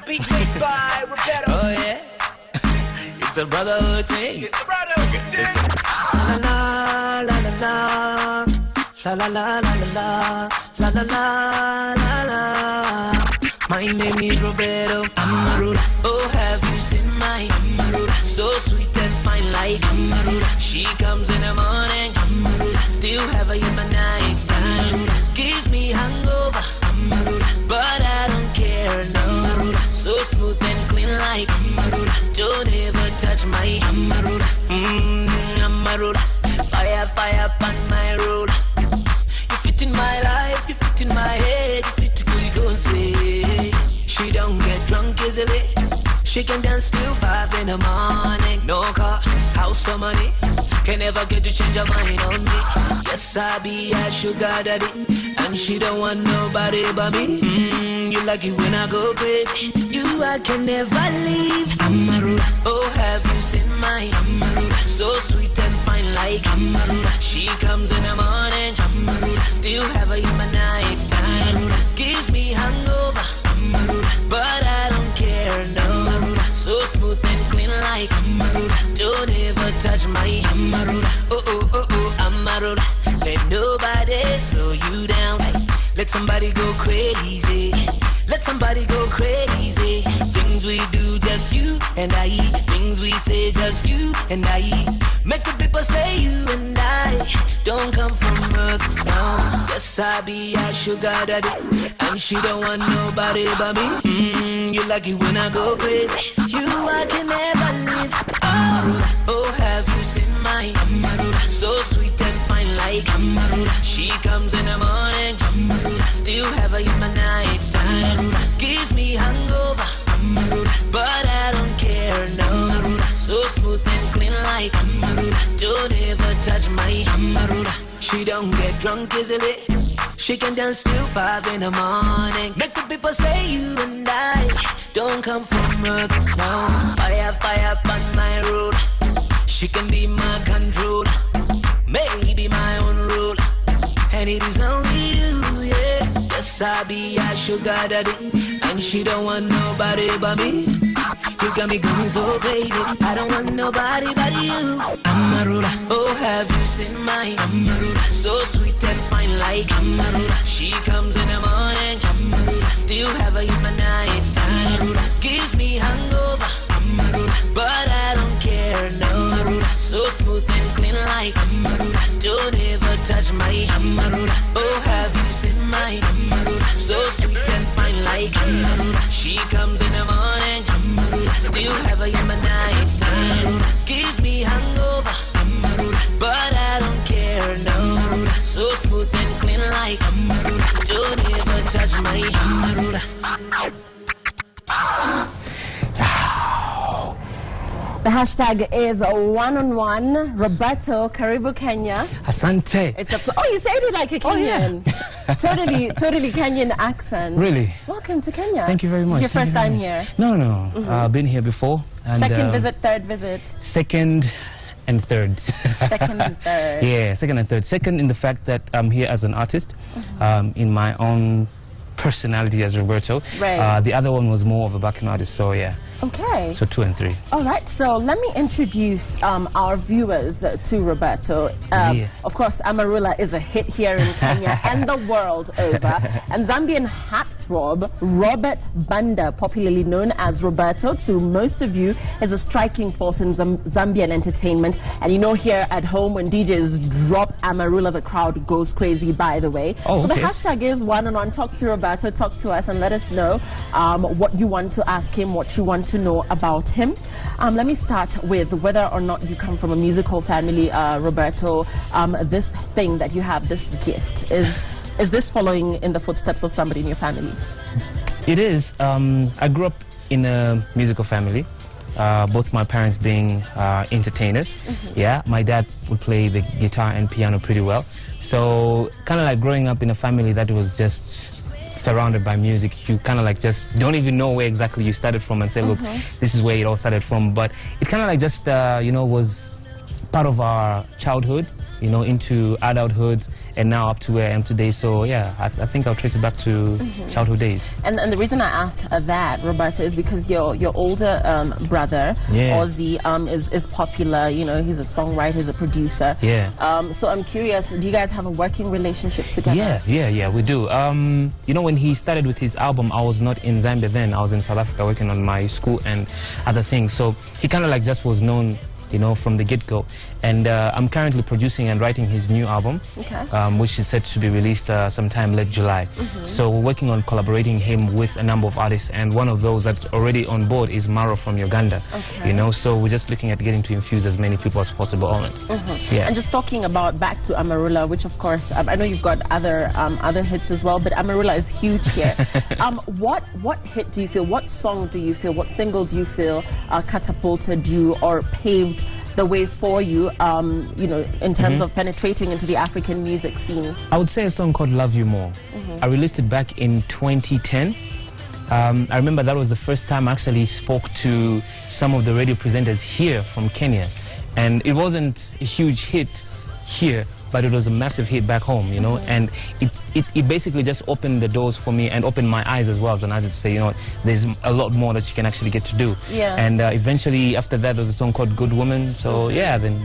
beat made by Roberto. Oh yeah, it's a brotherhood thing. It's a brotherhood thing. La la la la la la la la la la la la la. My name is Roberto. Amarullah. Oh, have you seen my Amarullah? So sweet and fine like Amarullah. She comes in the morning. Amarullah. Still have her in my night time. Gives me hangover. Amarullah. But I don't care, no. Amarullah. So smooth and clean like Amarullah. Don't ever touch my Amarullah. Amarullah. Fire, fire upon my road. You fit in my life, you fit in my head, you fit to go and say. She don't get drunk easily. She can dance till 5 in the morning. No car, house or money. Can never get to change her mind on me. Yes, I be a sugar daddy. And she don't want nobody but me. You like it when I go crazy. You I can never leave. Amarullah. Oh, have you seen my Amarullah? So sweet and fine like Amarullah. She comes in the morning. Amarullah. Still have her in my night time. Gives me hangover. Amarullah. But I don't care, no. Amarullah. So smooth and clean like Amarullah. Don't ever touch my Amarullah. Oh, oh, oh, oh, Amarullah. Let nobody slow you down. Let somebody go crazy. Let somebody go crazy. Things we do, just you and I. Things we say, just you and I. Make the people say you and I don't come from earth, no. Yes, I be a sugar daddy. And she don't want nobody but me. You like it when I go crazy. You I can never leave. Amarullah. Oh, have you seen my Amarullah? So sweet and fine like Amarullah. She comes in the morning. Amarullah. Still have her in my night time. Gives me hangover. Amarullah. But I don't care, no. Amarullah. So smooth and clean like Amarullah. Don't ever touch my Amarullah. She don't get drunk easily. She can dance till 5 in the morning. Make the people say you and I don't come from earth, no. Fire, fire upon my road. She can be my control. Maybe my own rule. And it is only you, yeah. Yes, I be a sugar daddy. And she don't want nobody but me. You got me going so crazy. I don't want nobody but you. Amarullah. Oh, have you seen my Amarullah? So sweet and fine like Amarullah. She comes in the morning. Amarullah. Still have her in my night time. Gives me hangover. Amarullah. But I don't care, no. Amarullah. So smooth and clean like Amarullah. Don't ever touch my Amarullah. Oh, have you seen my Amarullah? So sweet and fine like Amarullah. She comes in the morning. Amarullah. Still have her in my night time. Gives me hangover. Amarullah. But I don't care, no. Amarullah. So smooth and clean like Amarullah. Don't ever touch my Amarullah. The hashtag is one-on-one. Roberto, Karibu, Kenya. Asante. It's a oh, you said it like a Kenyan. Oh, yeah. totally Kenyan accent. Really? Welcome to Kenya. Thank you very much. It's your first time here? No. I've been here before. And, second visit, third visit? Second and third. Second and third. Yeah, second and third. Second in the fact that I'm here as an artist, in my own personality as Roberto. Right. The other one was more of a backing artist, so yeah. Okay. So 2 and 3. All right, so let me introduce our viewers to Roberto. Of course, Amarullah is a hit here in Kenya and the world over. And Zambian heartthrob Robert Banda, popularly known as Roberto to most of you, is a striking force in Zambian entertainment. And you know, here at home, when DJs drop Amarullah, the crowd goes crazy, by the way. Oh, so okay. the hashtag is one-on-one. Talk to Roberto, talk to us, and let us know what you want to ask him, what you want to know about him. Let me start with whether or not you come from a musical family, Roberto. This thing that you have, this gift, is this following in the footsteps of somebody in your family? It is. I grew up in a musical family. Both my parents being entertainers. Yeah, my dad would play the guitar and piano pretty well. So kind of like growing up in a family that was just surrounded by music, you kind of like just don't even know where exactly you started from and say, look, this is where it all started from. But it kind of like just, you know, was part of our childhood. you know, into adulthood, and now up to where I am today. So yeah, I think I'll trace it back to childhood days. And the reason I asked that, Roberto, is because your older brother, Ozzy, is popular. You know, he's a songwriter, he's a producer. Yeah. So I'm curious, do you guys have a working relationship together? Yeah, we do. You know, when he started with his album, I was not in Zambia then. I was in South Africa working on my school and other things. So he kind of like just was known, you know, from the get-go. And I'm currently producing and writing his new album, which is set to be released sometime late July. So we're working on collaborating him with a number of artists, and one of those that's already on board is Maro from Uganda. You know, so we're just looking at getting to infuse as many people as possible on it. And just talking about back to Amarullah, which of course I know you've got other hits as well, but Amarullah is huge here. What hit do you feel? What song do you feel? What single do you feel catapulted you or paved the way for you, you know, in terms of penetrating into the African music scene? I would say a song called Love You More. I released it back in 2010. I remember that was the first time I actually spoke to some of the radio presenters here from Kenya. And it wasn't a huge hit here, but it was a massive hit back home, you know, and it basically just opened the doors for me and opened my eyes as well. And I just say, you know, there's a lot more that you can actually get to do. And eventually after that, there was a song called Good Woman. So yeah, then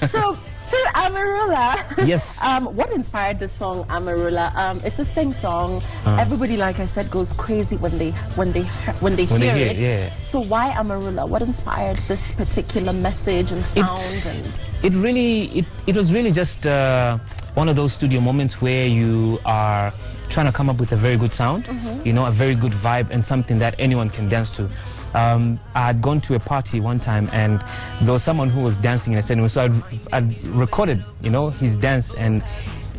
So to Amarullah, yes. What inspired the song Amarullah? It's a sing song. Everybody, like I said, goes crazy when they hear it. Yeah. So why Amarullah? What inspired this particular message and sound? It was really just one of those studio moments where you are trying to come up with a very good sound, you know, a very good vibe, and something that anyone can dance to. I had gone to a party one time, and there was someone who was dancing in a setting, so I'd recorded, you know, his dance, and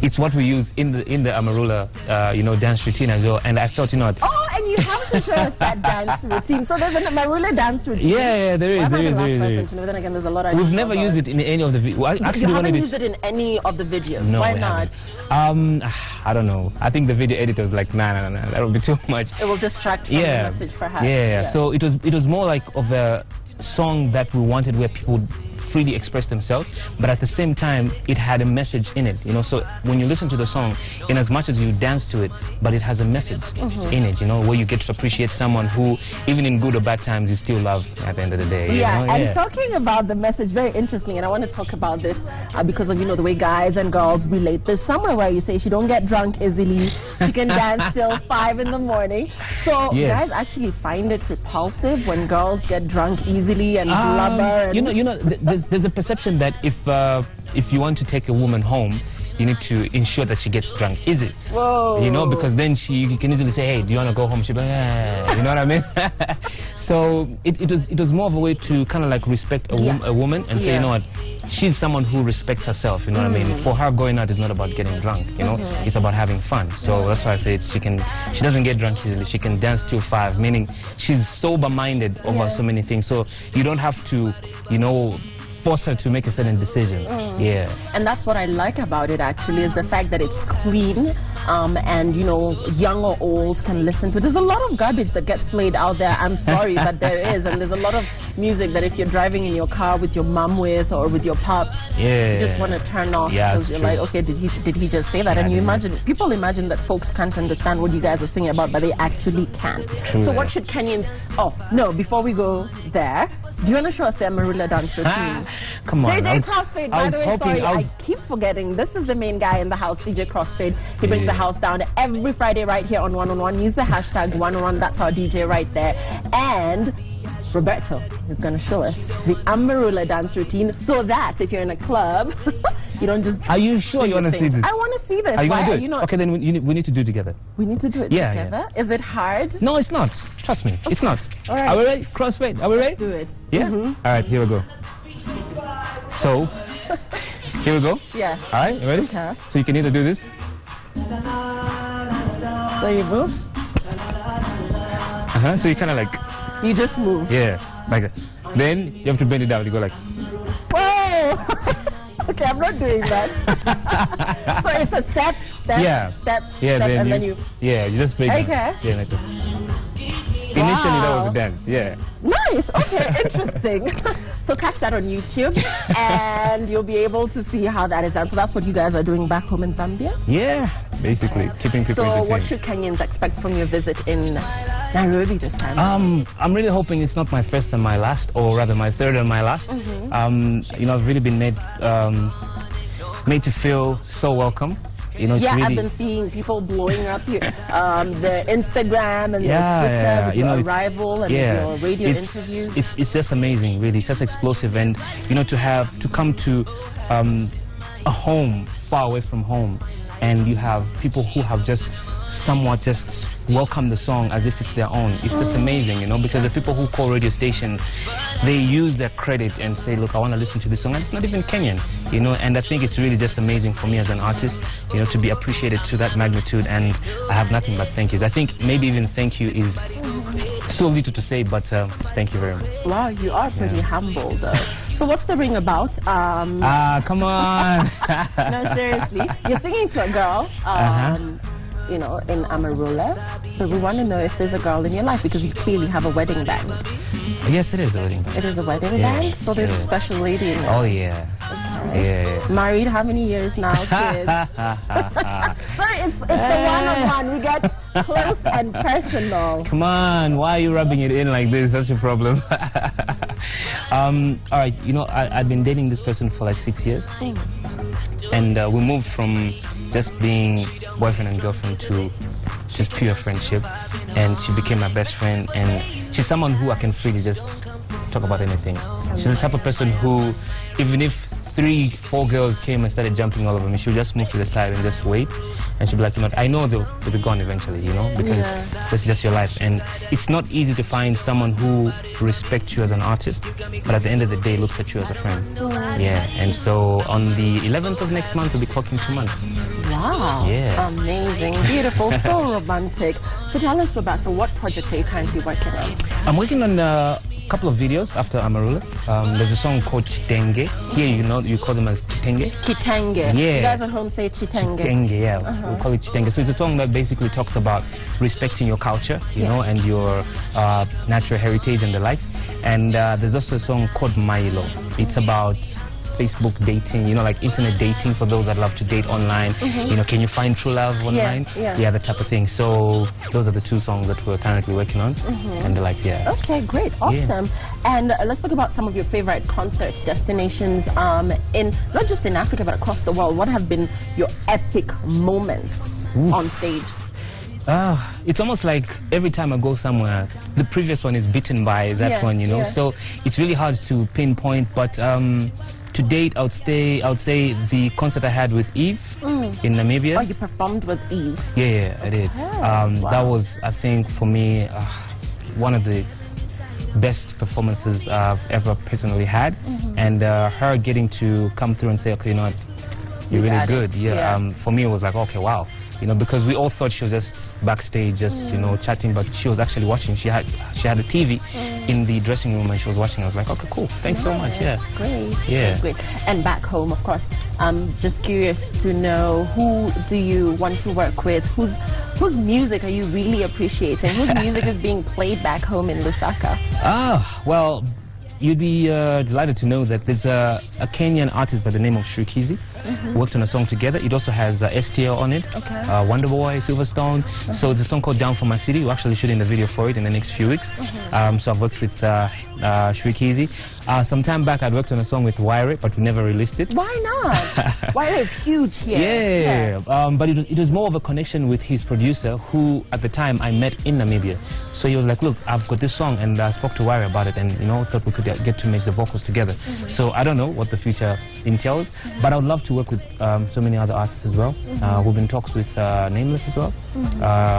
it's what we use in the Amarullah, you know, dance routine as well. And I felt, you know, oh, and you have to show us that dance routine. So there's an Amarullah dance routine. Yeah, there is. Then again, there's a lot. We've never used it in any of the videos. Well, actually, you haven't used it in any of the videos. No, why not? I don't know. I think the video editor was like, nah, that would be too much. It will distract from the message, perhaps. Yeah. So it was more like of a song that we wanted where people would freely express themselves, but at the same time it had a message in it, you know. So when you listen to the song, in as much as you dance to it, but it has a message in it, you know, where you get to appreciate someone who, even in good or bad times, you still love at the end of the day. You know? And talking about the message, very interesting, and I want to talk about this because of, you know, the way guys and girls relate. There's somewhere where you say she don't get drunk easily, she can dance till 5 in the morning. So guys actually find it repulsive when girls get drunk easily and blubber. And you know, there's a perception that if you want to take a woman home, you need to ensure that she gets drunk. Is it? Whoa. You know, because then you can easily say, hey, do you want to go home? She'll be like, yeah. You know what I mean? So it was more of a way to kind of like respect a woman and say, you know what, she's someone who respects herself, you know what I mean? For her, going out is not about getting drunk, you know? It's about having fun. So that's why I say she doesn't get drunk easily. She can dance till 5, meaning she's sober-minded over so many things. So you don't have to, you know, force her to make a certain decision. And that's what I like about it, actually, is the fact that it's clean, and, you know, young or old can listen to. There's a lot of garbage that gets played out there, I'm sorry, but there is. And there's a lot of music that if you're driving in your car with your mom or with your pops, you just want to turn off because you're like, okay, did he just say that? And people imagine that folks can't understand what you guys are singing about, but they actually can. So what should Kenyans... Oh, no, before we go there, do you want to show us the Amarullah dance routine? Come on. DJ Crossfade, by the way, sorry, I keep forgetting. This is the main guy in the house, DJ Crossfade. He brings the house down every Friday right here on 101. Use the hashtag 101. That's our DJ right there. And Roberto is going to show us the Amarullah dance routine so that if you're in a club, you don't just... Are you sure you want to see this? I want to see this. Are you going to do it? Okay, then we need to do it together. We need to do it together? Is it hard? No, it's not. Trust me. It's not. All right. Are we ready? Crossfade. Are we ready? Let's do it. Yeah? All right, here we go. So, here we go. Yeah. All right, you ready? Okay. So you can either do this. So you move? So you kind of like... You just move. Yeah, like that. Then you have to bend it down. You go like... Whoa! Okay, I'm not doing that. So it's a step, and then you... Yeah, you just break it. Okay. Yeah, like that. Initially, that was a dance, Nice, okay, interesting. So catch that on YouTube, and you'll be able to see how that is done. So that's what you guys are doing back home in Zambia? Yeah, basically, keeping people entertained. So what should Kenyans expect from your visit in Nairobi this time? I'm really hoping it's not my first and my last, or rather my third and my last. You know, I've really been made to feel so welcome. You know, it's really... I've been seeing people blowing up your, the Instagram and the Twitter with your arrival and your radio interviews. It's just amazing, really. It's just explosive, and you know, to come to a home far away from home, and you have people who have just somewhat just welcome the song as if it's their own. It's just amazing, you know, because the people who call radio stations, they use their credit and say, look, I want to listen to this song, and it's not even Kenyan, you know, and I think it's really just amazing for me as an artist, you know, to be appreciated to that magnitude, and I have nothing but thank yous. I think maybe even thank you is so little to say, but thank you very much. Wow, you are pretty humble, though. So what's the ring about? Come on. No, seriously. You're singing to a girl. You know, in Amarullah, but we want to know if there's a girl in your life, because you clearly have a wedding band. Yes, it is a wedding band. It is a wedding band? So there's a special lady in there. Oh, yeah. Okay. Yeah. Married how many years now, kids? Sorry, it's the one-on-one. We get close and personal. Come on, why are you rubbing it in like this? That's your problem. All right, you know, I've been dating this person for like 6 years. And we moved from just being boyfriend and girlfriend to just pure friendship, and she became my best friend, and she's someone who I can freely just talk about anything. She's the type of person who, even if 3-4 girls came and started jumping all over me, she would just move to the side and just wait, and she'd be like, you know, I know they'll be gone eventually, you know, because this is just your life, and it's not easy to find someone who respects you as an artist, but at the end of the day looks at you as a friend. Yeah, and so on the 11th of next month we'll be clocking 2 months. Wow. Yeah. Amazing, beautiful, so romantic. So tell us, Roberto, what projects are you currently working on? I'm working on a couple of videos after Amarullah. There's a song called Chitenge. Here, you know, you call them as Kitenge. Kitenge. Yeah. You guys at home say Chitenge. Chitenge, yeah. We call it Chitenge. So it's a song that basically talks about respecting your culture, you know, and your natural heritage and the likes. And there's also a song called Milo. It's about Facebook dating, you know, like internet dating for those that love to date online. You know, can you find true love online? Yeah, that type of thing. So those are the 2 songs that we're currently working on, and the likes. Okay, great, awesome. And let's talk about some of your favorite concert destinations in not just in Africa but across the world. What have been your epic moments on stage? It's almost like every time I go somewhere, the previous one is beaten by that one, you know. So it's really hard to pinpoint, but to date, I would say the concert I had with Eve in Namibia. Oh, you performed with Eve? Yeah, I did. Wow. That was, I think, for me, one of the best performances I've ever personally had. And her getting to come through and say, okay, you know what, you're really good. For me, it was like, okay, wow. You know, because we all thought she was just backstage, just you know, chatting, but she was actually watching. She had a TV in the dressing room, and she was watching. I was like, okay, cool, thanks so much. Yeah, that's great. Yeah, that's great. And back home, of course, I'm just curious to know, who do you want to work with? Whose music are you really appreciating? Whose music is being played back home in Lusaka? Well, you'd be delighted to know that there's a Kenyan artist by the name of Shrikizi. We worked on a song together. It also has STL on it, Wonder Boy, Silverstone. So it's a song called Down for My City. We're actually shooting the video for it in the next few weeks. So I've worked with Shrikizi. Some time back I'd worked on a song with Waire, but we never released it. Why not? Waire is huge here. But it was more of a connection with his producer, who at the time I met in Namibia. So he was like, look, I've got this song, and I spoke to Waire about it, and you know, thought we could get to match the vocals together. So I don't know what the future entails, but I would love to work with so many other artists as well. We've been in talks with Nameless as well.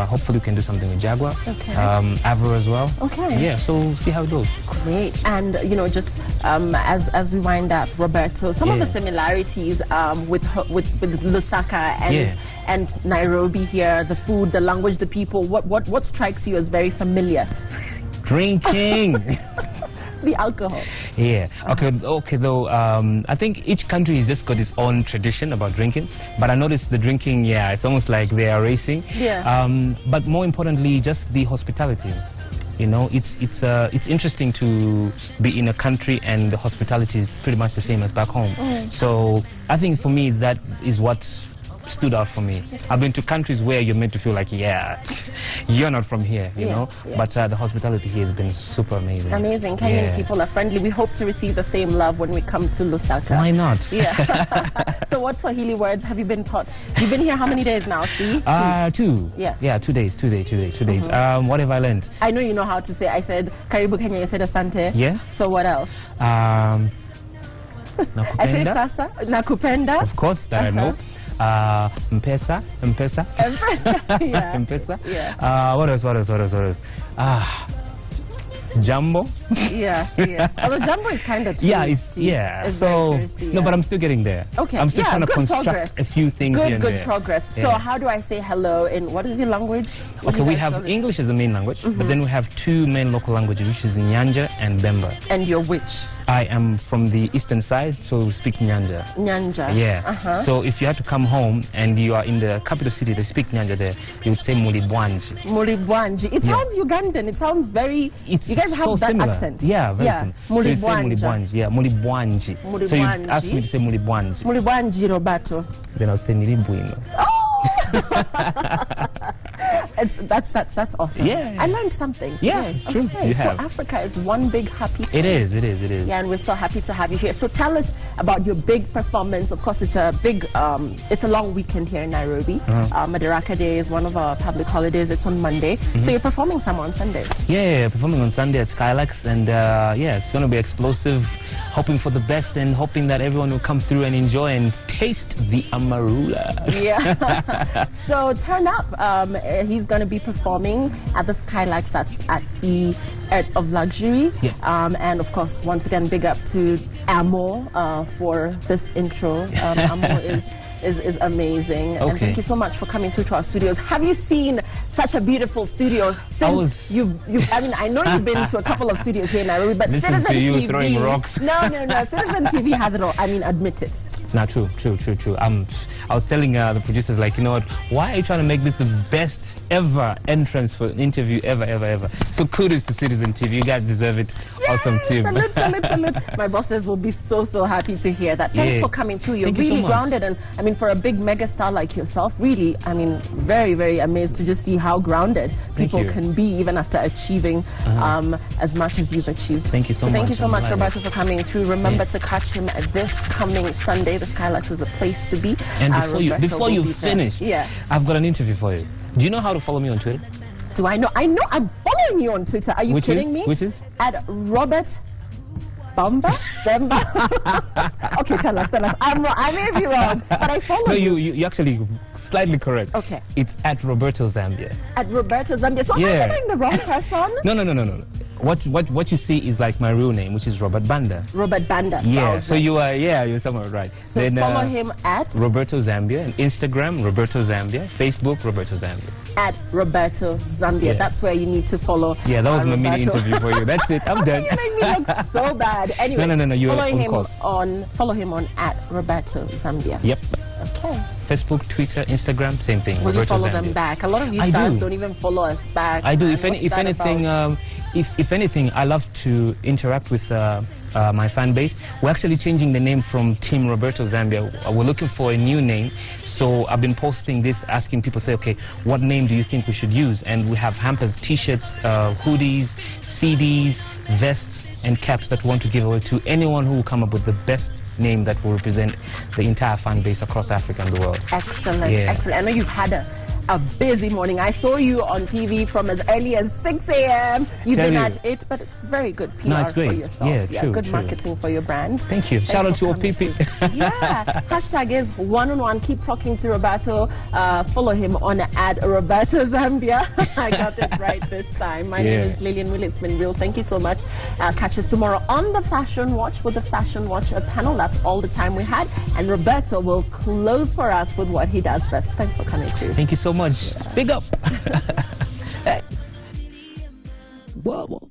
Hopefully we can do something with Jaguar. Avro as well. Yeah, so see how it goes. Great. And you know, just as we wind up, Roberto, some of the similarities with Lusaka and Nairobi here, the food, the language, the people, what strikes you as very familiar? Drinking. The alcohol. Yeah. Okay. Though I think each country has just got its own tradition about drinking. But I noticed the drinking. Yeah, it's almost like they are racing. Yeah. But more importantly, just the hospitality. You know, it's interesting to be in a country and the hospitality is pretty much the same as back home. So I think for me that is what stood out for me. I've been to countries where you're meant to feel like, yeah, you're not from here, you know. But the hospitality here has been super amazing. Amazing. Kenyan people are friendly. We hope to receive the same love when we come to Lusaka. Why not? Yeah. So what Swahili words have you been taught? You've been here how many days now? 3? 2. Yeah, 2 days. 2 days. What have I learned? I know you know how to say. I said Karibu Kenya, you said Asante. Yeah. So what else? Nakupenda. I say Sasa, Nakupenda. Of course, that I know. Mpesa. Yeah. Mpesa. Yeah. What else? Jumbo. Yeah. Although Jumbo is kind of touristy. It's so touristy, no, but I'm still getting there. Okay. I'm still trying to construct progress. a few things here and Good there. progress. Yeah. So how do I say hello in what is your language? Okay, we have English as the main language, but then we have 2 main local languages, which is Nyanja and Bemba. And you're which? I am from the eastern side, so we speak Nyanja. Nyanja. Yeah. So if you had to come home and you are in the capital city, they speak Nyanja there, you would say Mulibwanji. Mulibwanji. It sounds Ugandan. It sounds very... you guys have so that similar. accent. Yeah, very similar. So you'd say Mulibwanji. Yeah, Mulibwanji. So you ask me to say Mulibwanji. Mulibwanji, Roberto. Then I'll say Nilibuino. That's awesome. Yeah. I learned something today. Yeah, true. Okay, so Africa is one big happy place. It is. Yeah, and we're so happy to have you here. So tell us about your big performance. Of course, it's a big, it's a long weekend here in Nairobi. Madaraka Day is one of our public holidays. It's on Monday. So you're performing some on Sunday. Yeah, performing on Sunday at Skylax, and it's going to be explosive. Hoping for the best and hoping that everyone will come through and enjoy and taste the Amarullah. Yeah. So turn up. He's going to be performing at the Skylax. That's at the Earth of Luxury. Yeah. And of course, once again, big up to Amo for this intro. Amo is amazing. Okay. And thank you so much for coming through to our studios. Have you seen such a beautiful studio since I mean, I know you've been to a couple of studios here in Nairobi, but Listen Citizen to you TV... throwing rocks. No. Citizen TV has it all. I mean, admit it. Nah, true. I was telling the producers, like, you know what, why are you trying to make this the best ever entrance for an interview ever? So kudos to Citizen TV. You guys deserve it. Yay, awesome team. Salute. My bosses will be so happy to hear that. Thanks for coming through. You're really grounded, and I mean, for a big mega star like yourself, really, I mean, very amazed to just see how grounded people can be even after achieving as much as you've achieved. Thank you so much. Thank you so much, Roberto, for coming through. Remember to catch him this coming Sunday. The Skylax is the place to be. And before you finish, I've got an interview for you. Do you know how to follow me on Twitter? Do I know? I know. I'm following you on Twitter. Are you kidding me? Which is? At Robert Bemba? Okay, tell us. I may be wrong, but I follow you. No, you actually slightly correct. Okay. It's at Roberto Zambia. At Roberto Zambia. So am I getting the wrong person? No. What you see is like my real name, which is Robert Banda. Robert Banda. Yeah. So you're somewhere right. So then, follow him at Roberto Zambia, and Instagram Roberto Zambia, Facebook Roberto Zambia. At Roberto Zambia. Yeah. That's where you need to follow. Yeah, that was my mini interview for you. That's it. I'm done. You make me look so bad. Anyway, no. You're follow him on at Roberto Zambia. Yep. Okay. Facebook, Twitter, Instagram, same thing. Will Roberto you follow Zambia. them back? A lot of you stars don't even follow us back. I do. If anything, I love to interact with my fan base. We're actually changing the name from Team Roberto Zambia. We're looking for a new name. So I've been posting this, asking people, say, okay, what name do you think we should use? And we have hampers, t-shirts, hoodies, CDs, vests, and caps that we want to give away to anyone who will come up with the best name that will represent the entire fan base across Africa and the world. Excellent. I know you've had a busy morning. I saw you on TV from as early as 6 a.m. You've been at it, but it's very good PR for yourself. Yeah, good marketing for your brand. Thank you. Shout out to OPP. Yeah. Hashtag is one-on-one. Keep talking to Roberto. Follow him on at Roberto Zambia. I got it right this time. My name is Lillian Will. It's been real. Thank you so much. Catch us tomorrow on the Fashion Watch with the Fashion Watch panel. That's all the time we had. And Roberto will close for us with what he does best. Thanks for coming through. Thank you so much. Big up. Hey. Whoa.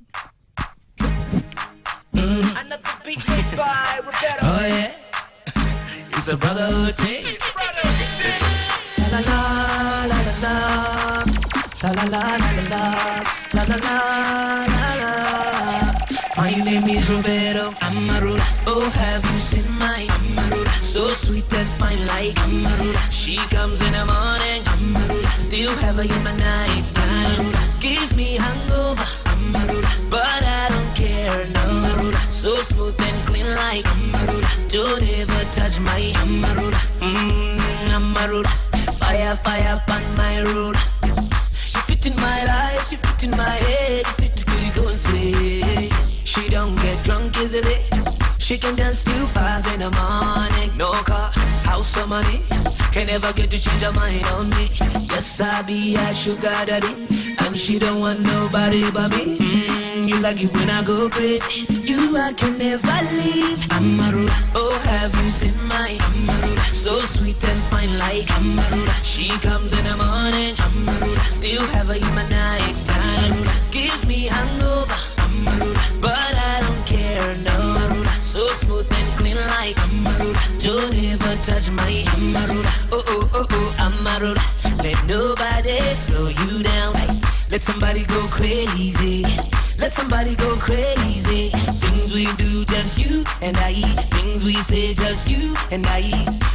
Another beat by Roberto. Oh yeah, it's a brotherhood thing. La la la la la la la la la la la la la. name is Roberto. Amarullah. Oh, have you seen my Amarullah? So sweet and fine like Amarullah. She comes in the morning. Amarullah. Still have her in my night time. Gives me hangover. Amarullah. But I don't care, no. Amarullah. So smooth and clean like Amarullah. Don't ever touch my Amarullah. Amarullah. Fire, fire upon my road. She fit in my life, she fit in my head. Fit to really go and say. She don't get drunk easily. She can dance till 5 in the morning. No car, house or money. Can never get to change her mind on me. Yes, I be a sugar daddy. And she don't want nobody but me. You like it when I go crazy. You I can never leave. Amarullah. Oh, have you seen my Amarullah? So sweet and fine like Amarullah. She comes in the morning. Amarullah. Still have her in my night time. Amarullah. Gives me hangover. Amarullah. But I don't care, no. Amarullah. So smooth and clean like Amarullah. Don't ever touch my Amarullah. Oh, oh, oh, oh, Amarullah. Let nobody slow you down. Let somebody go crazy. Let somebody go crazy. Things we do, just you and I. Things we say, just you and I.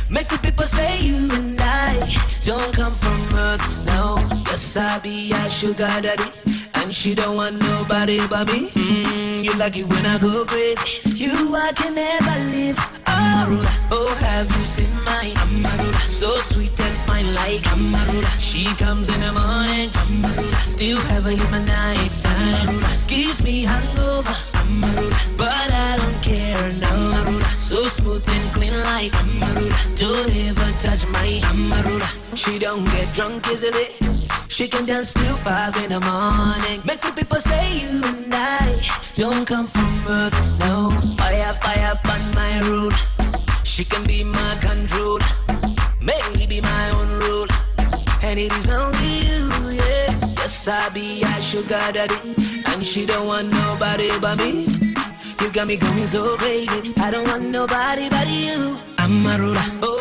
Make the people say you and I don't come from earth, no. Yes, I be a sugar daddy. And she don't want nobody but me. You like it when I go crazy. You I can never live. Amarullah. Oh, have you seen my Amarullah? So sweet and fine like Amarullah. She comes in the morning. Amarullah. Still have her in my night time. Amarullah. Gives me hangover. Amarullah. But I don't care, no. Amarullah. So smooth and clean like Amarullah. Don't ever touch my Amarullah. She don't get drunk easily. She can dance till 5 in the morning. Make the people say you and I don't come from earth, no. Fire, fire upon my road. She can be my control. Maybe my own rule. And it is only you, yeah. Yes, I be a sugar daddy. And she don't want nobody but me. You got me going so crazy. I don't want nobody but you. Amarullah. Oh,